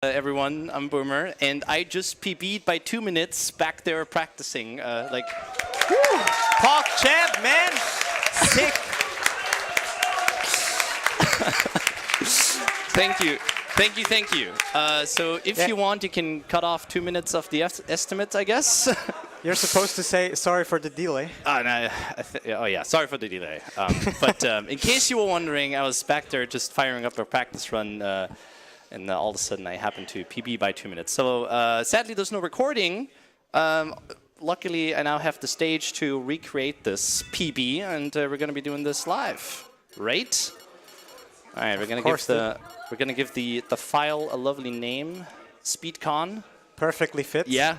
Everyone, I'm Boomer, and I just PB'd by 2 minutes back there practicing. Park champ, man! Sick! Thank you. Thank you. So if you want, you can cut off 2 minutes of the estimate, I guess. You're supposed to say sorry for the delay. Oh yeah, sorry for the delay. But in case you were wondering, I was back there just firing up a practice run, and all of a sudden I happened to PB by 2 minutes. So sadly, there's no recording. Luckily, I now have the stage to recreate this PB, and we're going to be doing this live, right? All right, we're going to give the file a lovely name, SpeedCon. Perfectly fit. Yeah.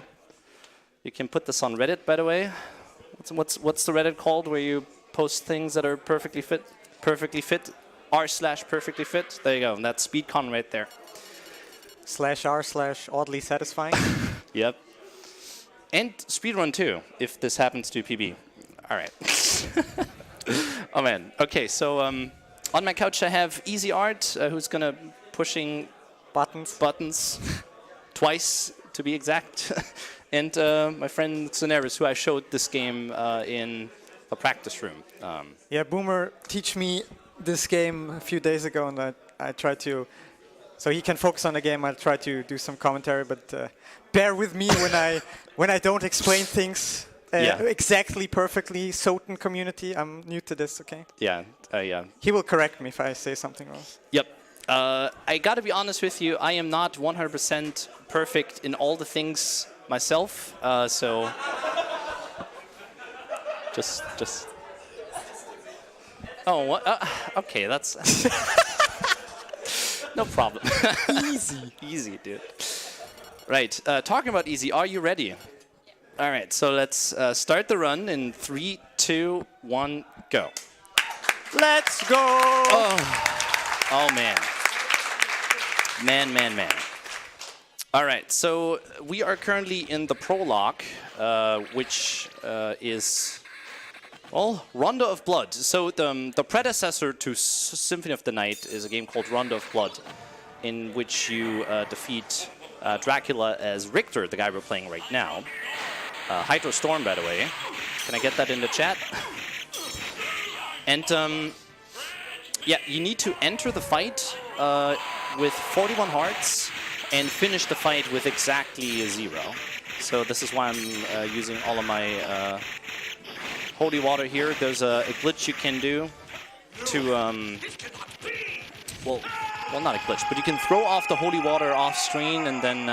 You can put this on Reddit, by the way. What's the Reddit called where you post things that are perfectly fit? Perfectly fit. r/perfectly fit. There you go. That's SpeedCon right there. /r/oddly satisfying. Yep. And speedrun too, if this happens to PB. All right. Oh man. Okay, so on my couch I have Easy Art, who's gonna pushing buttons twice to be exact, and my friend Xeneris, who I showed this game in a practice room. Yeah, Boomer teach me this game a few days ago, and I try to, so he can focus on the game. I'll try to do some commentary, but bear with me when I don't explain things exactly perfectly. Soten community, I'm new to this, okay? Yeah, yeah. He will correct me if I say something wrong. Yep. I gotta be honest with you, I am not 100% perfect in all the things myself, so just. Oh, what? Okay, that's no problem. Easy, dude. Right, talking about easy, are you ready? All right, so let's start the run in 3, 2, 1, go. Let's go! Oh man. Man. All right, so we are currently in the prologue, which is... Well, Rondo of Blood. So the predecessor to Symphony of the Night is a game called Rondo of Blood, in which you defeat Dracula as Richter, the guy we're playing right now. Hydro Storm, by the way. Can I get that in the chat? And yeah, you need to enter the fight with 41 hearts and finish the fight with exactly 0. So this is why I'm using all of my holy water here. There's a glitch you can do to, well, not a glitch, but you can throw off the holy water off screen, and then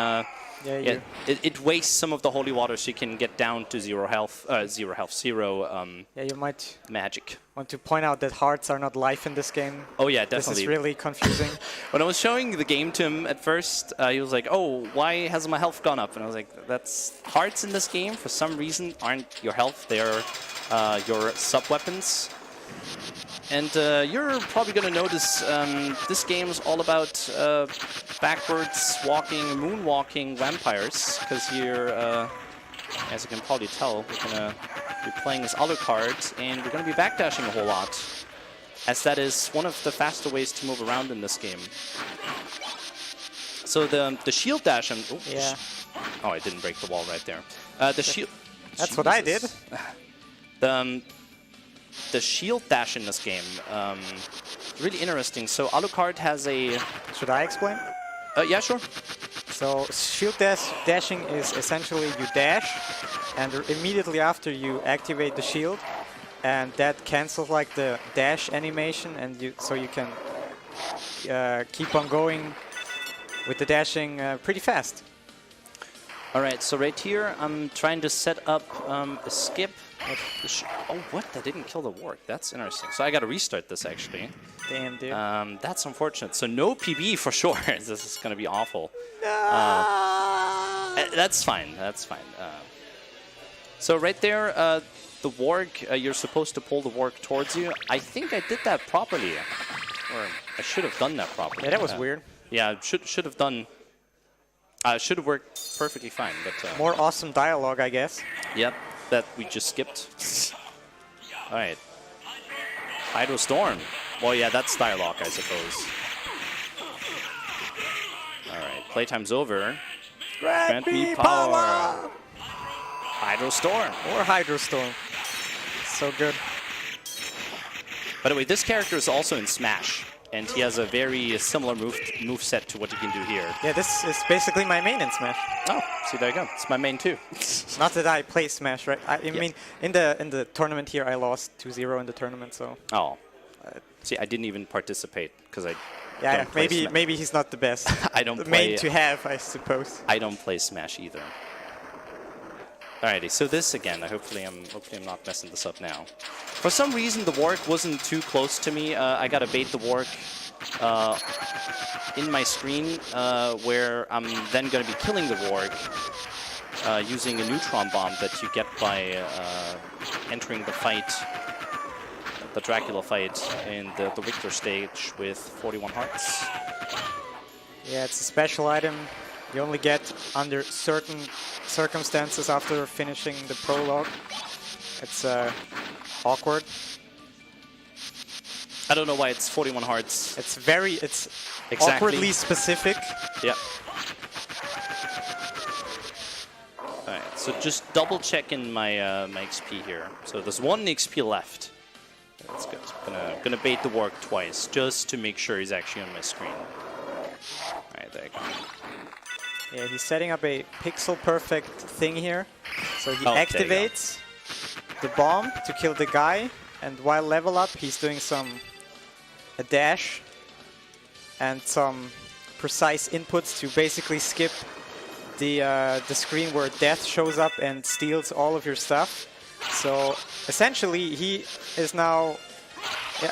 it wastes some of the holy water, so you can get down to 0 health, yeah, you might magic. Want to point out that hearts are not life in this game. Oh yeah, definitely. This is really confusing. When I was showing the game to him at first, he was like, "Oh, why hasn't my health gone up?" And I was like, "That's hearts in this game for some reason aren't your health; they're your sub-weapons." And you're probably going to notice this game is all about backwards walking, moonwalking vampires, because here, as you can probably tell, we're going to be playing as Alucard, and we're going to be backdashing a whole lot, as that is one of the faster ways to move around in this game. So the shield dash... Oh, I didn't break the wall right there. The shield... That's what I did. The shield dash in this game, really interesting. So Alucard has a... Should I explain? Yeah, sure. So shield dashing is essentially you dash, and immediately after you activate the shield, and that cancels like the dash animation, and so you can keep on going with the dashing pretty fast. All right, so right here I'm trying to set up a skip. Oh, what? That didn't kill the warg. That's interesting. So I got to restart this, actually. Damn, dude. That's unfortunate. So no PB for sure. This is going to be awful. That's fine. That's fine. So right there, the warg, you're supposed to pull the warg towards you. I think I did that properly. Or I should have done that properly. Yeah, that was weird. Yeah, should have done... should have worked perfectly fine, but... More awesome dialogue, I guess. Yep. That we just skipped. All right. Hydro Storm. Well, yeah, that's dialogue, I suppose. All right. Playtime's over. Grant me power! Hydro Storm. Or Hydro Storm. So good. By the way, this character is also in Smash, and he has a very similar move set to what you can do here. Yeah, this is basically my main in Smash. Oh, see, there you go. It's my main too. Not that I play Smash, right? I mean, in the tournament here, I lost 2-0 in the tournament, so. Oh, see, I didn't even participate because I. Yeah, don't play maybe he's not the best. I don't the play. main to have, I suppose. I don't play Smash either. Alrighty, so this again. Hopefully I'm not messing this up now. For some reason, the Warg wasn't too close to me. I gotta bait the Warg in my screen, where I'm then gonna be killing the Warg using a neutron bomb that you get by entering the fight, the Dracula fight, in the Victor stage with 41 hearts. Yeah, it's a special item. You only get under certain circumstances after finishing the prologue. It's awkward. I don't know why it's 41 hearts. It's exactly awkwardly specific. Yeah. Alright, so just double checking my my XP here. So there's 1 XP left. That's good. Gonna bait the Warg twice just to make sure he's actually on my screen. Alright, there you go. Yeah, he's setting up a pixel-perfect thing here. So he Oh, activates the bomb to kill the guy, and while level up, he's doing a dash and some precise inputs to basically skip the screen where death shows up and steals all of your stuff. So essentially, he is now.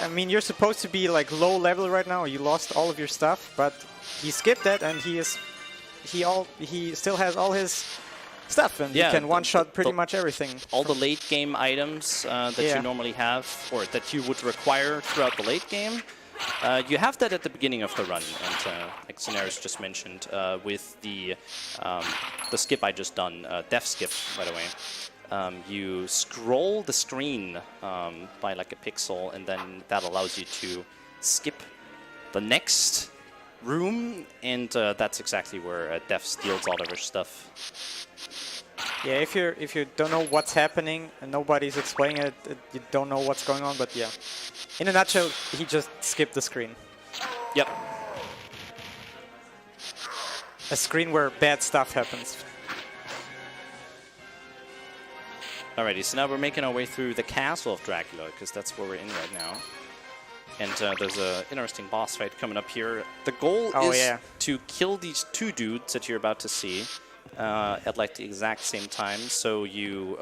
I mean, you're supposed to be like low level right now. You lost all of your stuff, but he skipped that, and he still has all his stuff, and Yeah, he can one-shot pretty much everything. All the late game items that you normally have, or that you would require throughout the late game, you have that at the beginning of the run. And like Scenaris just mentioned, with the skip I just done, death skip, by the way, you scroll the screen by like a pixel, and then that allows you to skip the next room, and that's exactly where Def steals all of her stuff. Yeah, if you don't know what's happening and nobody's explaining it, you don't know what's going on. But yeah, in a nutshell, he just skipped the screen. Yep. A screen where bad stuff happens. Alrighty, so now we're making our way through the castle of Dracula, because that's where we're in right now. And there's an interesting boss fight coming up here. The goal is to kill these 2 dudes that you're about to see at like the exact same time. So you...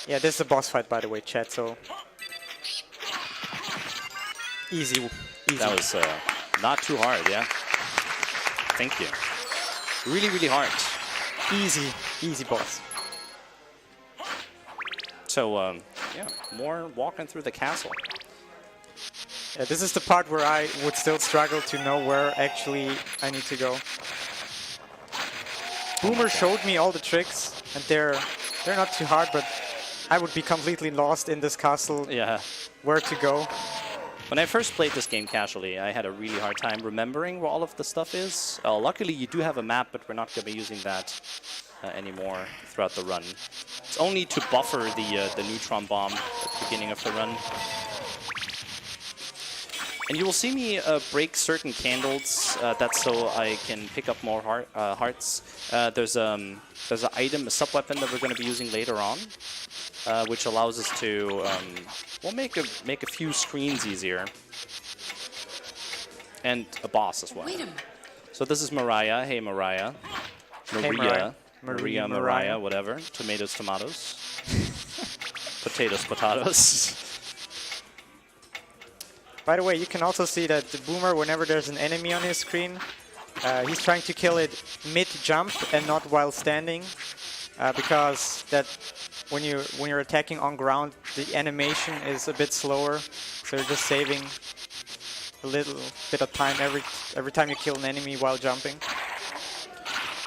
Yeah, this is a boss fight, by the way, chat, so... Easy. That was not too hard, yeah. Thank you. Really, really hard. Easy boss. So, yeah, more walking through the castle. Yeah, this is the part where I would still struggle to know where actually I need to go. Boomer showed me all the tricks, and they're not too hard, but I would be completely lost in this castle. Yeah. Where to go. When I first played this game casually, I had a really hard time remembering where all of the stuff is. Luckily, you do have a map, but we're not going to be using that anymore throughout the run. It's only to buffer the neutron bomb at the beginning of the run. And you will see me break certain candles. That's so I can pick up more hearts. There's an item, a sub-weapon that we're going to be using later on, which allows us to make a few screens easier, and a boss as well. So this is Mariah. Hey, Mariah. Maria. Hey, Mariah, whatever. Tomatoes, tomatoes. Potatoes, potatoes. By the way, you can also see that the Boomer, whenever there's an enemy on his screen, he's trying to kill it mid-jump and not while standing, because that when you're attacking on ground, the animation is a bit slower, so you're just saving a little bit of time every time you kill an enemy while jumping.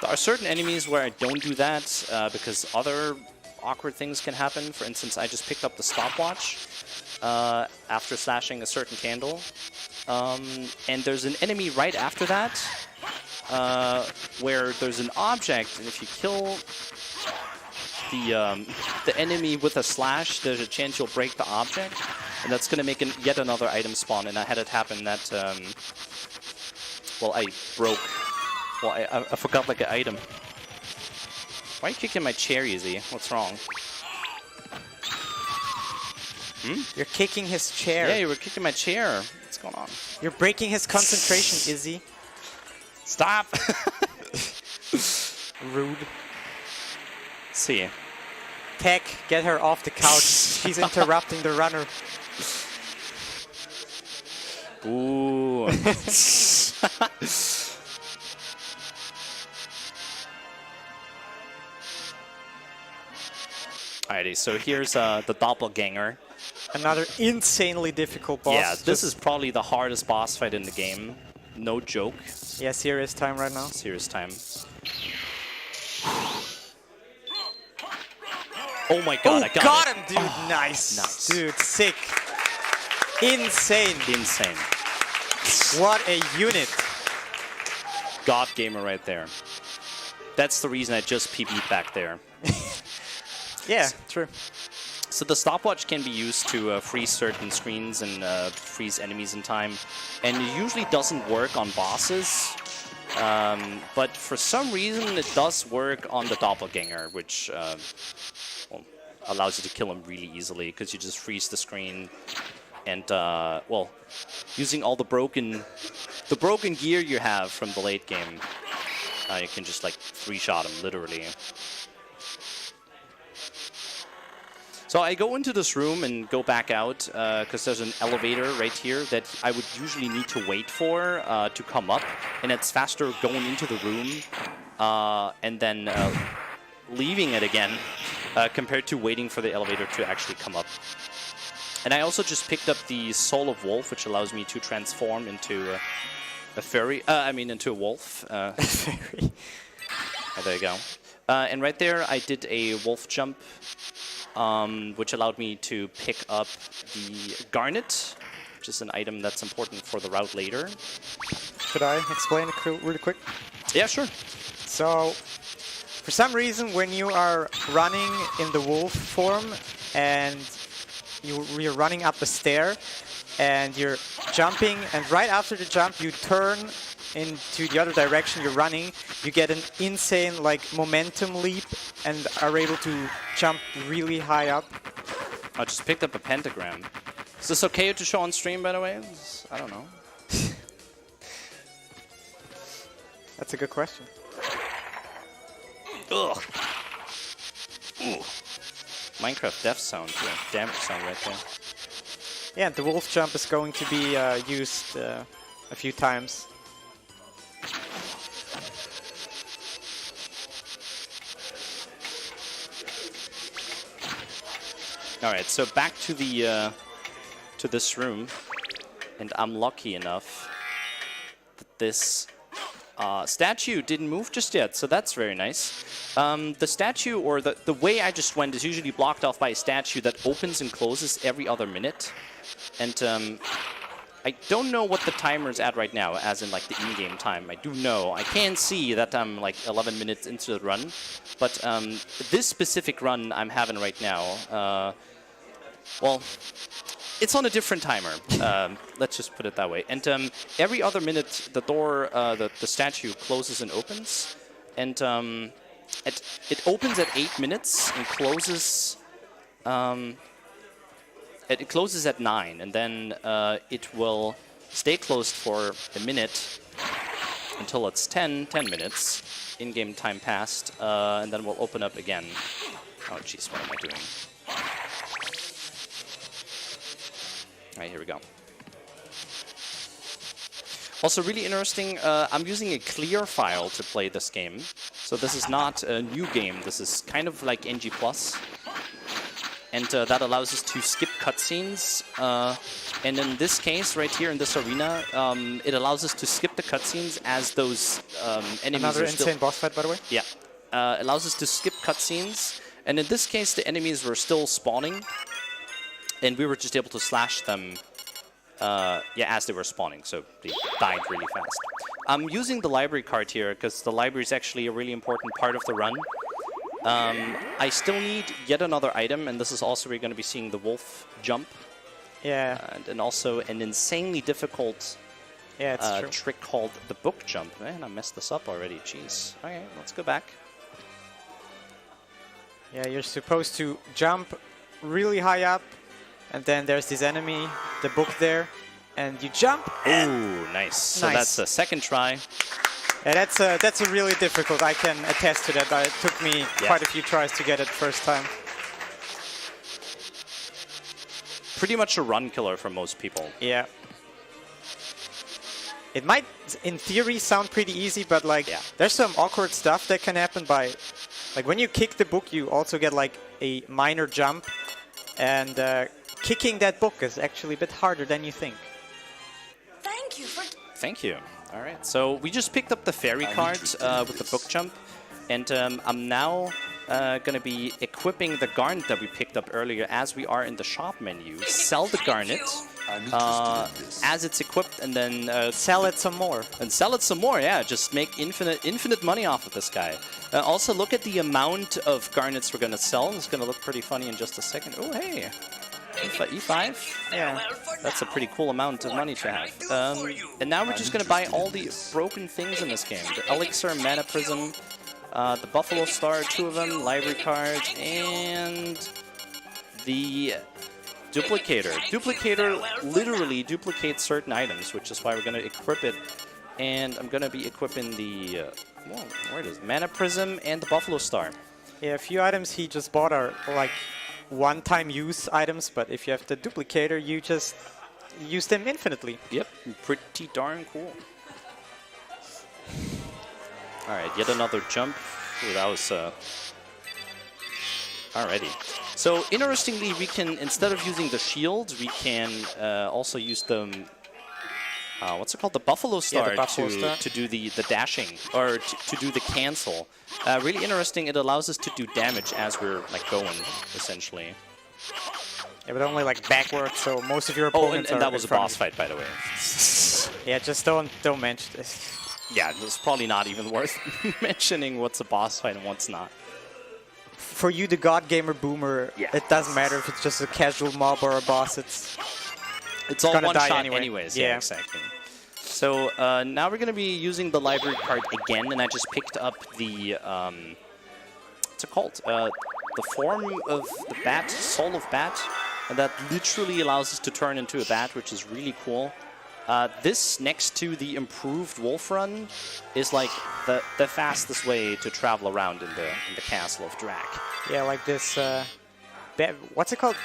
There are certain enemies where I don't do that because other awkward things can happen. For instance, I just picked up the stopwatch after slashing a certain candle. And there's an enemy right after that where there's an object, and if you kill the enemy with a slash, there's a chance you'll break the object, and that's going to make yet another item spawn. And I had it happen that, well, I broke. Well, I forgot like an item. Why are you kicking my chair, Izzy? What's wrong? Hmm? You're kicking his chair. Yeah, you were kicking my chair. What's going on? You're breaking his concentration, Izzy. Stop! Rude. See. Tech, get her off the couch. She's interrupting the runner. Ooh. Alrighty, so here's the doppelganger. Another insanely difficult boss. Yeah, this is probably the hardest boss fight in the game. No joke. Yeah, serious time right now. Serious time. Oh my god, I got him, dude. Oh, nice. Dude, sick. Insane. Insane. What a unit. God gamer right there. That's the reason I just PB'd back there. Yeah, true. So the stopwatch can be used to freeze certain screens and freeze enemies in time. And it usually doesn't work on bosses. But for some reason it does work on the doppelganger, which well, allows you to kill him really easily because you just freeze the screen. And, well, using all the broken gear you have from the late game, you can just, like, three-shot him, literally. So I go into this room and go back out, because there's an elevator right here that I would usually need to wait for to come up. And it's faster going into the room and then leaving it again compared to waiting for the elevator to actually come up. And I also just picked up the Soul of Wolf, which allows me to transform into a fairy. I mean, into a wolf. Fairy. Oh, there you go. And right there, I did a wolf jump, which allowed me to pick up the garnet, which is an item that's important for the route later. Should I explain it really quick? Yeah, sure. So, for some reason, when you are running in the wolf form and you're running up a stair and you're jumping, and right after the jump you turn into the other direction you're running, you get an insane like momentum leap and are able to jump really high up. I just picked up a pentagram. Is this okay to show on stream, by the way? I don't know. That's a good question. Ugh. Ooh. Minecraft death sound, yeah, damage sound right there. Yeah, and the wolf jump is going to be used a few times. All right, so back to the to this room, and I'm lucky enough that this statue didn't move just yet, so that's very nice. The statue, or the way I just went, is usually blocked off by a statue that opens and closes every other minute. And I don't know what the timer is at right now, as in like the in-game time. I do know. I can see that I'm like 11 minutes into the run. But this specific run I'm having right now, well, it's on a different timer. Let's just put it that way. And every other minute, the door, the statue closes and opens. And it opens at 8 minutes and closes. It closes at 9, and then it will stay closed for a minute until it's 10 minutes. In-game time passed, and then we'll open up again. Oh, jeez, what am I doing? All right, here we go. Also, really interesting, I'm using a clear file to play this game. So this is not a new game. This is kind of like NG+. And that allows us to skip cutscenes. And in this case, right here in this arena, it allows us to skip the cutscenes as those enemies Another are insane boss fight, by the way? Yeah. Allows us to skip cutscenes. And in this case, the enemies were still spawning. And we were just able to slash them yeah, as they were spawning. So they died really fast. I'm using the library card here because the library is actually a really important part of the run. I still need yet another item, and this is also where you're going to be seeing the wolf jump. Yeah. And also an insanely difficult trick called the book jump. Man, I messed this up already. Jeez. Okay, let's go back. Yeah, you're supposed to jump really high up, and then there's this enemy, the book there, and you jump. Ooh, nice. So that's a second try. Yeah, that's a really difficult. I can attest to that. It took me quite a few tries to get it first time. Pretty much a run killer for most people. Yeah. It might, in theory, sound pretty easy, but like, there's some awkward stuff that can happen by, like, when you kick the book, you also get like a minor jump, and kicking that book is actually a bit harder than you think. Thank you. All right, so we just picked up the fairy card with the book jump, and I'm now going to be equipping the garnet that we picked up earlier as we are in the shop menu. Sell the garnet as it's equipped, and then sell it some more. And sell it some more, yeah. Just make infinite money off of this guy. Also, look at the amount of garnets we're going to sell. It's going to look pretty funny in just a second. Oh, hey. E5? Yeah. That's a pretty cool amount of money to have. And now we're just going to buy all the broken things in this game. The Elixir, Mana Prism, the Buffalo Star, 2 of them, Library Card, and the Duplicator. Duplicator literally duplicates certain items, which is why we're going to equip it. And I'm going to be equipping the, where it is, Mana Prism and the Buffalo Star. Yeah, a few items he just bought are like one-time use items, but if you have the Duplicator, you just use them infinitely. Yep, pretty darn cool. Alright, yet another jump. Ooh, that was, alrighty. So, interestingly, we can, instead of using the shield, we can also use the, what's it called? The Buffalo Star, to do the dashing, or to do the cancel. Really interesting, it allows us to do damage as we're, like, going, essentially. Yeah, but only, like, backwards, so most of your opponents and that was a boss fight, by the way. Yeah, just don't mention this. Yeah, it's probably not even worth mentioning what's a boss fight and what's not. For you, the God Gamer Boomer, it doesn't matter if it's just a casual mob or a boss, it's all one shot anyway. anyways. Yeah, exactly. So now we're going to be using the library card again, and I just picked up the, what's it called? The form of the bat, Soul of Bat, and that literally allows us to turn into a bat, which is really cool. This, next to the improved Wolf Run, is like the fastest way to travel around in the Castle of Drak. Yeah, like this, what's it called?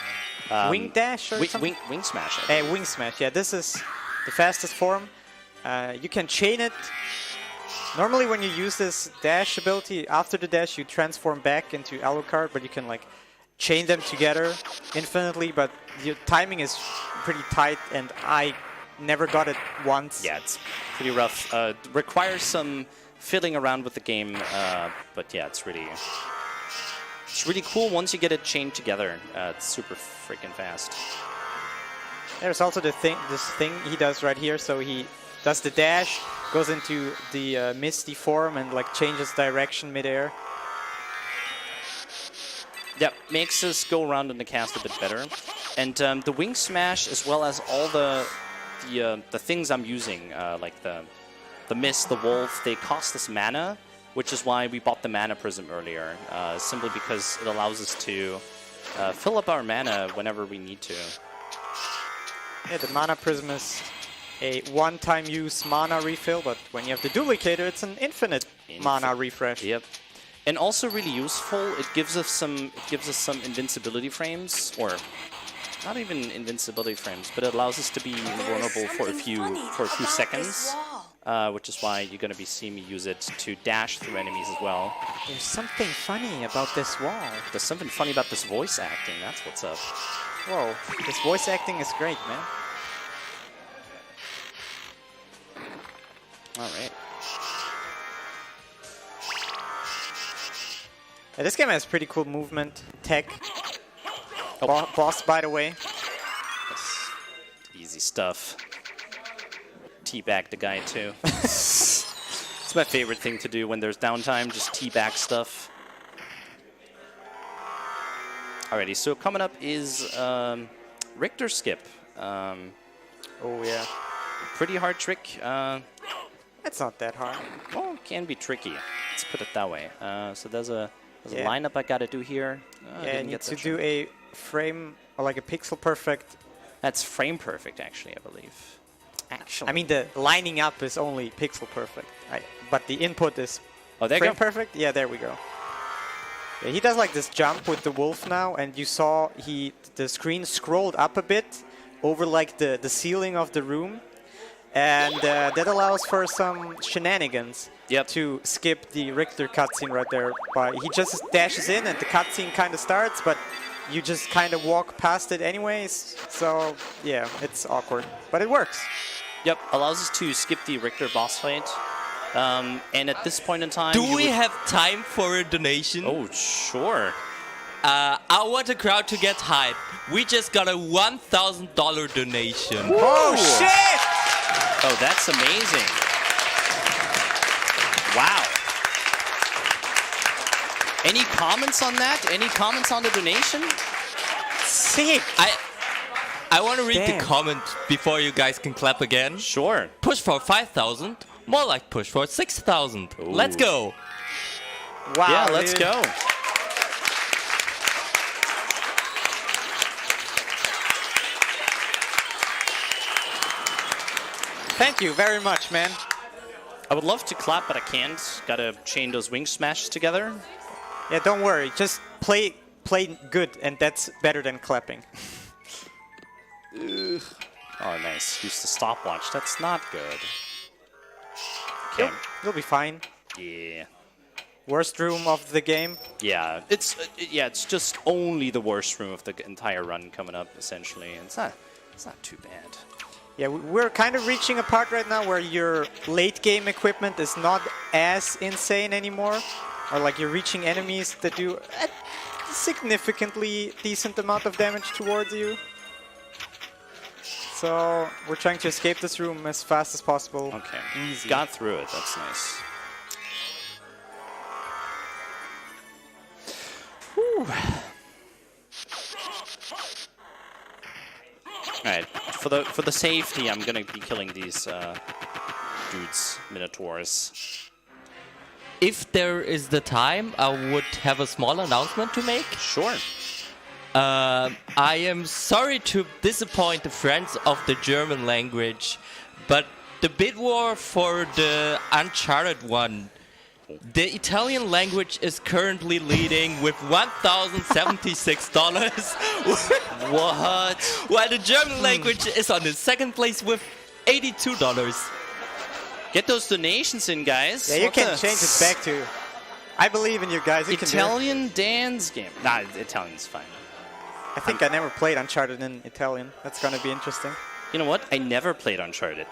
Wing Dash or something? Wing Smash. Wing Smash, yeah, this is the fastest form. You can chain it. Normally when you use this dash ability, after the dash you transform back into Alucard, but you can like chain them together infinitely, but your timing is pretty tight, and I never got it once. Yeah, it's pretty rough. Requires some fiddling around with the game, but yeah, it's really cool once you get it chained together. It's super freaking fast. There's also this thing he does right here. So he does the dash, goes into the misty form, and like changes direction midair. Yep, makes us go around in the cast a bit better. And the Wing Smash, as well as all the things I'm using, like the Mist, the Wolf, they cost us mana, which is why we bought the Mana Prism earlier, simply because it allows us to fill up our mana whenever we need to. Yeah, the Mana Prism is a one-time use mana refill, but when you have the Duplicator, it's an infinite mana refresh. Yep. And also really useful, it gives us some invincibility frames, or not even invincibility frames, but it allows us to be invulnerable for a few seconds, which is why you're going to be seeing me use it to dash through enemies as well. There's something funny about this wall. There's something funny about this voice acting, that's what's up. Whoa, this voice acting is great, man. Alright. Yeah, this game has pretty cool movement, tech. Boss, by the way. That's easy stuff. Teabag the guy, too. It's my favorite thing to do when there's downtime, just teabag stuff. Alrighty, so coming up is Richter skip. Oh yeah. Pretty hard trick. It's not that hard. Well, it can be tricky. Let's put it that way. So there's a Yeah. lineup I gotta do here. Yeah, I need to do a frame, or like a pixel perfect. That's frame perfect, actually, I believe. Actually. I mean, the lining up is only pixel perfect, but the input is oh, there you frame go. perfect. Yeah, there we go. Yeah, he does like this jump with the wolf now, and you saw the screen scrolled up a bit over like the ceiling of the room, and that allows for some shenanigans. Yep. To skip the Richter cutscene right there. But he just dashes in and the cutscene kind of starts, but you just kind of walk past it anyways. So yeah, it's awkward, but it works. Yep, allows us to skip the Richter boss fight. And at this point in time... Do we have time for a donation? Oh, sure. I want the crowd to get hyped. We just got a $1,000 donation. Oh, shit! Oh, that's amazing. Wow. Any comments on that? Any comments on the donation? Sick! I want to read Damn. the comment before you guys can clap again. Sure. Push for 5,000. More like push for 6,000. Let's go. Wow, Yeah, let's dude. go. Thank you very much, man. I would love to clap, but I can't. Gotta chain those wing smashes together. Yeah, don't worry. Just play good, and that's better than clapping. Oh, nice. Use the stopwatch. That's not good. Okay. You'll be fine. Yeah. Worst room of the game. Yeah. It's just only the worst room of the entire run coming up, essentially. It's not too bad. Yeah, we're kind of reaching a part right now where your late game equipment is not as insane anymore. Or like you're reaching enemies that do a significantly decent amount of damage towards you. So we're trying to escape this room as fast as possible. Okay. Easy. Got through it. That's nice. Whew. Alright, for the safety, I'm gonna be killing these dudes, Minotaurs. If there is the time, I would have a small announcement to make. Sure. I am sorry to disappoint the friends of the German language, but the bid war for the Uncharted one, the Italian language is currently leading with $1,076. What? While the German language is on the second place with $82. Get those donations in, guys. Yeah, you What can the- change it back to. I believe in you guys. You can do it. Italian dance game. Nah, Italian's fine. I think I never played Uncharted in Italian. That's gonna be interesting. You know what? I never played Uncharted.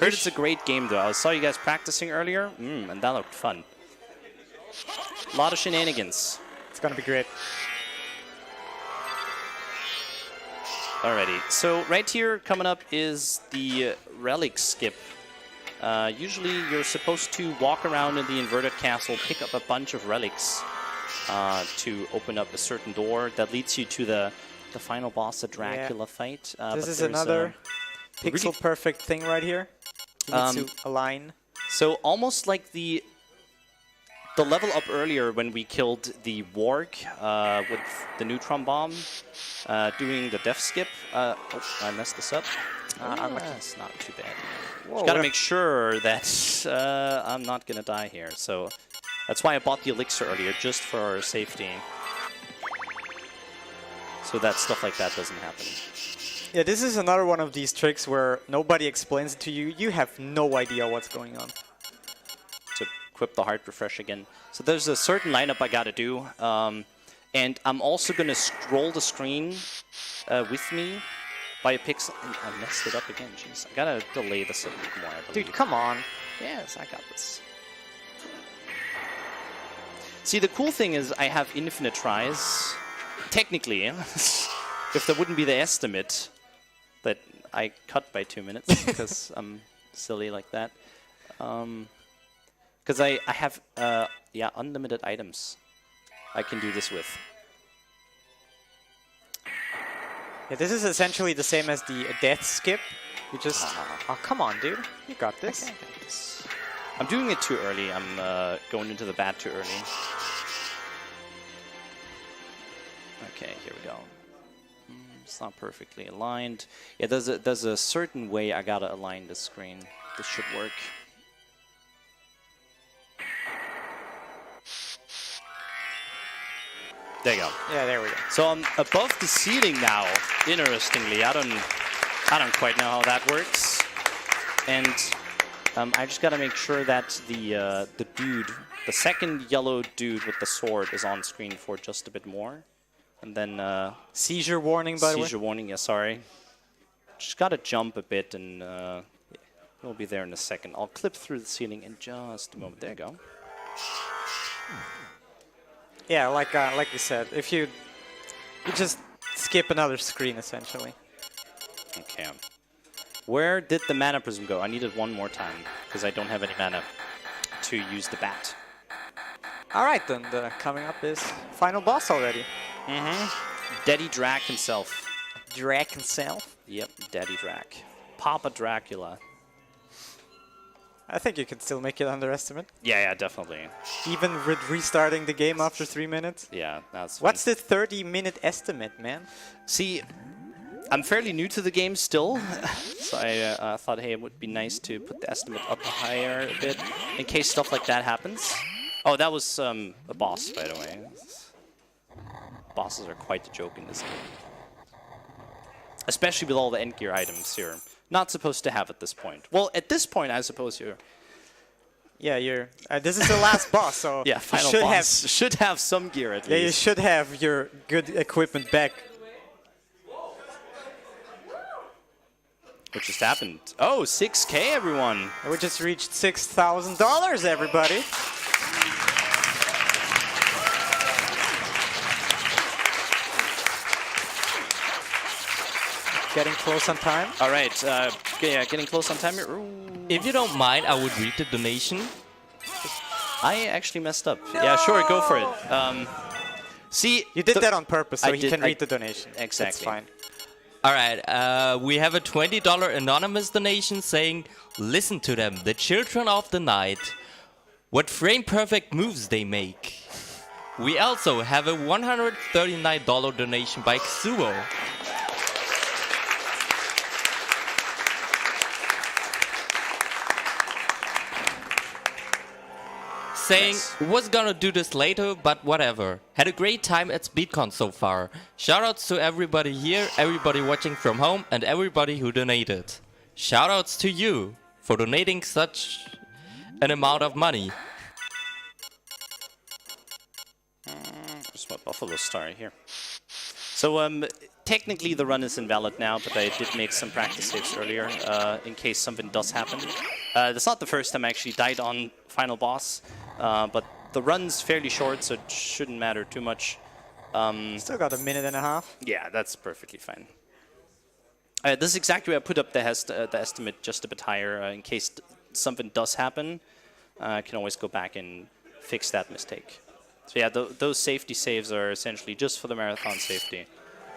Heard it's a great game, though. I saw you guys practicing earlier, and that looked fun. A lot of shenanigans. It's gonna be great. Alrighty, so right here coming up is the relic skip. Usually you're supposed to walk around in the inverted castle, pick up a bunch of relics to open up a certain door that leads you to the final boss, the Dracula fight. This is another pixel perfect thing right here. You need to align. So almost like the level up earlier when we killed the warg with the neutron bomb, doing the death skip. Oh, I messed this up. It's not too bad. Whoa, Just gotta make sure that I'm not gonna die here. So that's why I bought the elixir earlier, just for safety. So that stuff like that doesn't happen. Yeah, this is another one of these tricks where nobody explains it to you. You have no idea what's going on. To equip the heart refresh again. So there's a certain lineup I gotta do. And I'm also gonna scroll the screen with me by a pixel. I messed it up again, jeez. I gotta delay this a bit more, I believe. Dude, come on. Yes, I got this. See, the cool thing is I have infinite tries. Technically, if there wouldn't be the estimate that I cut by 2 minutes because I'm silly like that. Because I have yeah, unlimited items I can do this with. Yeah, this is essentially the same as the death skip. You just... Oh, come on, dude. You got this. Okay, I got this. I'm doing it too early. I'm going into the bat too early. Okay, here we go. It's not perfectly aligned. Yeah, there's a certain way I gotta align the screen. This should work. There you go. Yeah, there we go. So I'm above the ceiling now. Interestingly, I don't quite know how that works. And I just gotta make sure that the dude, the second yellow dude with the sword, is on screen for just a bit more. And then seizure warning, by the way. Seizure warning, yeah, sorry. Just gotta jump a bit, and we'll be there in a second. I'll clip through the ceiling in just a moment. There you go. Yeah, like you said, if you just skip another screen, essentially. Okay. Where did the mana prism go? I need it one more time, because I don't have any mana to use the bat. Alright then, coming up is final boss already. Daddy Drac himself. Drac himself? Yep, Daddy Drac. Papa Dracula. I think you can still make it underestimate. Yeah, definitely. Even with restarting the game after 3 minutes? Yeah, that's What's the 30-minute estimate, man? See, I'm fairly new to the game still, so I thought, hey, it would be nice to put the estimate up higher a bit in case stuff like that happens. Oh, that was a boss, by the way. Bosses are quite a joke in this game. Especially with all the end gear items here. Not supposed to have at this point. Well, at this point, I suppose you're... Yeah, you're... this is the last boss, so... Yeah, final should boss. Should have some gear at least. Yeah, you should have your good equipment back. What just happened? Oh, 6K, everyone. We just reached $6,000, everybody. Getting close on time. All right, yeah, getting close on time here. Ooh. If you don't mind, I would read the donation. I actually messed up. No! Yeah, sure, go for it. See, you did that on purpose, so he can read the donation. Exactly. That's fine. All right, we have a $20 anonymous donation saying, "Listen to them, the children of the night. What frame-perfect moves they make." We also have a $139 donation by Xuo. Saying, was gonna do this later, but whatever. Had a great time at SpeedCon so far. Shoutouts to everybody here, everybody watching from home, and everybody who donated. Shoutouts to you for donating such an amount of money. Just my Buffalo Star here. So technically the run is invalid now, but I did make some practice saves earlier in case something does happen. That's not the first time I actually died on final boss. But the run's fairly short, so it shouldn't matter too much. Still got a minute and a half. Yeah, that's perfectly fine. This is exactly why I put up the estimate just a bit higher in case something does happen. I can always go back and fix that mistake. So yeah, those safety saves are essentially just for the marathon safety.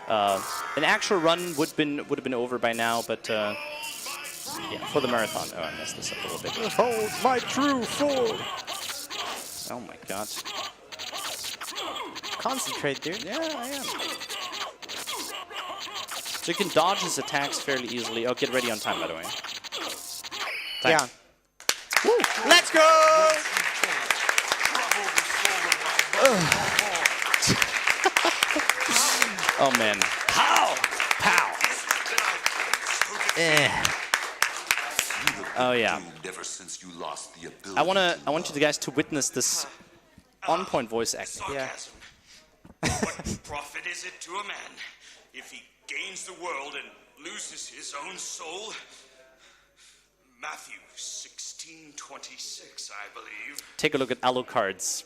An actual run would have been over by now, but yeah, for the marathon. Oh, I messed this up a little bit. Hold my true form. Oh my god. Concentrate, dude. Yeah, I am. So you can dodge his attacks fairly easily. Oh, get ready on time, by the way. Time. Yeah. Woo. Let's go! Oh man. Pow! Pow! Oh yeah. I want you guys to witness this on-point voice acting. Yeah. What profit is it to a man if he gains the world and loses his own soul? Matthew 16:26, I believe. Take a look at Alucard's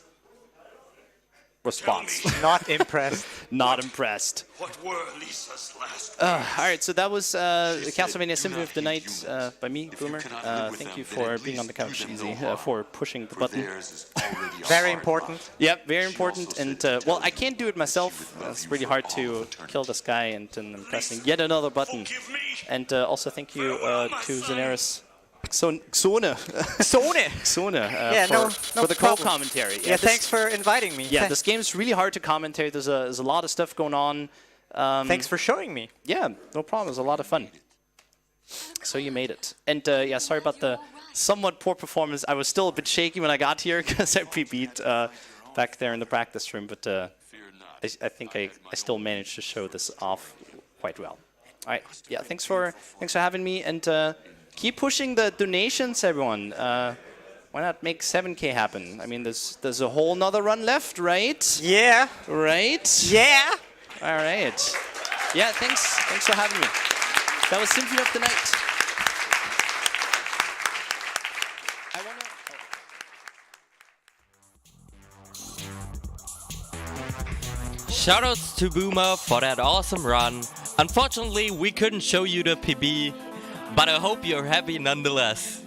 response. Not impressed. Not impressed. What were Lisa's last All right, so that was Castlevania Symphony of the Night by me, Boomer. Thank you for being on the couch, Easy, for pushing the button. Very important. Yep, very important. And well, I can't do it myself. It's really hard to kill this guy, and I'm pressing yet another button. Give me. And also thank you to Xenaris. Xone. Yeah, no for the problem. co-commentary. Yeah, thanks for inviting me. Yeah, this game's really hard to commentate. There's a lot of stuff going on. Thanks for showing me. Yeah, no problem. It was a lot of fun. So you made it. And yeah, sorry about the somewhat poor performance. I was still a bit shaky when I got here because I PB'd back there in the practice room. But I think I still managed to show this off quite well. All right. Yeah, thanks for having me. And keep pushing the donations, everyone. Why not make 7K happen? I mean, there's a whole nother run left, right? Yeah. Right? Yeah. All right. Yeah, thanks for having me. That was Symphony of the Night. Shoutouts to Boomer for that awesome run. Unfortunately, we couldn't show you the PB, but I hope you're happy nonetheless.